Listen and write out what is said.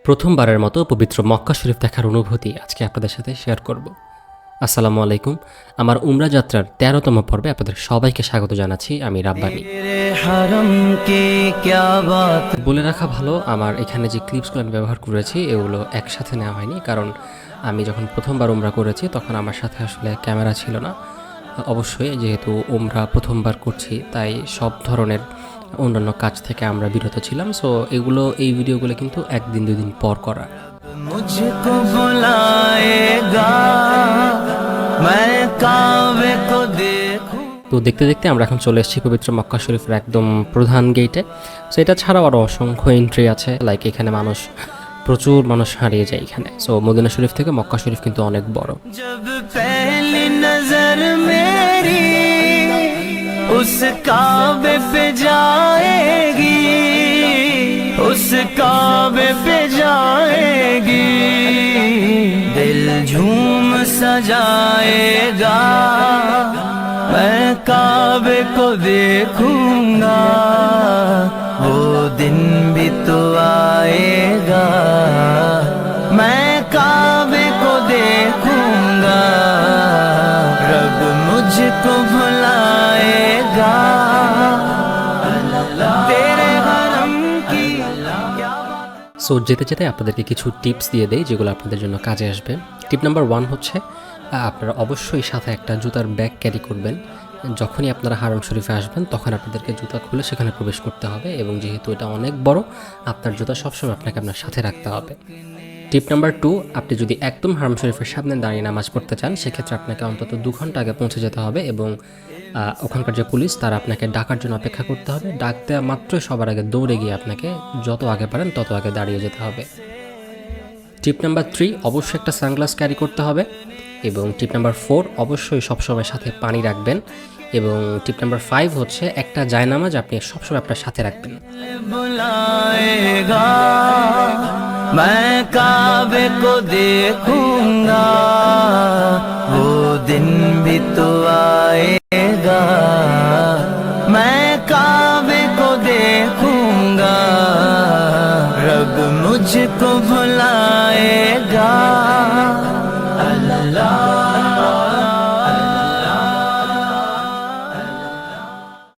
প্রথমবারের মতো পবিত্র মক্কা শরীফ দেখার অনুভূতি আজকে আপনাদের সাথে শেয়ার করব। আসসালামু আলাইকুম। আমার উমরা যাত্রার 13তম পর্বে আপনাদের সবাইকে স্বাগত জানাচ্ছি। আমি রাব্বানি। বলে রাখা ভালো, আমার এখানে যে ক্লিপসগুলো আমি ব্যবহার করেছি এগুলো একসাথে নেওয়া হয়নি, কারণ আমি যখন প্রথমবার উমরা করেছি তখন আমার সাথে আসলে ক্যামেরা ছিল না। অবশ্যই যেহেতু উমরা প্রথমবার করছি তাই সব ধরনের অন্যান্য কাজ থেকে আমরা বিরত ছিলাম। সো এই ভিডিওগুলো কিন্তু একদিন দুদিন পর করা। তো দেখতে দেখতে আমরা এখন চলে এসেছি পবিত্র মক্কা শরীফের একদম প্রধান গেটে। সো এটা ছাড়াও আরও অসংখ্য এন্ট্রি আছে, লাইক এখানে প্রচুর মানুষ হারিয়ে যায় এখানে। সো মদিনা শরীফ থেকে মক্কা শরীফ কিন্তু অনেক বড়। उस काबे पे जाएगी, उस काबे पे जाएगी, दिल झूम सजाएगा, मैं काबे को देखूंगा, वो दिन भी तो आएगा, मैं काबे को देखूंगा, रब मुझको भुलाएगा, तेरे हरम की। সো যেতে যেতে আপনাদেরকে কিছু টিপস দিয়ে দেই যেগুলো আপনাদের জন্য কাজে আসবে। টিপ নাম্বার 1 হচ্ছে আপনারা অবশ্যই সাথে একটা জুতার ব্যাগ ক্যারি করবেন। যখনই আপনারা হারম শরীফে আসবেন তখন আপনাদেরকে জুতা খুলে সেখানে প্রবেশ করতে হবে, এবং যেহেতু এটা অনেক বড় আপনার জুতা সবসময় আপনাকে আপনার সাথে রাখতে হবে। টিপ নাম্বার 2, আপনি যদি একদম হারম শরীফের সামনে দাঁড়িয়ে নামাজ পড়তে চান সেক্ষেত্রে আপনাকে অন্তত 2 ঘন্টা আগে পৌঁছে যেতে হবে, এবং ওখানকার যে পুলিশ তারা আপনাকে ডাকার জন্য অপেক্ষা করতে হবে। ডাক দেওয়া মাত্রই সবার আগে দৌড়ে গিয়ে আপনাকে যত আগে পারেন তত আগে দাঁড়িয়ে যেতে হবে। টিপ নাম্বার 3, অবশ্যই একটা সানগ্লাস ক্যারি করতে হবে। এবং টিপ নাম্বার 4, অবশ্যই সবসময় সাথে পানি রাখবেন। এবং টিপ নাম্বার 5 হচ্ছে একটা জায়নামাজ আপনি সবসময় আপনার সাথে রাখবেন। मैं काबे को देखूंगा, वो दिन भी तो आएगा, मैं काबे को देखूंगा, रब मुझको भुलाएगा।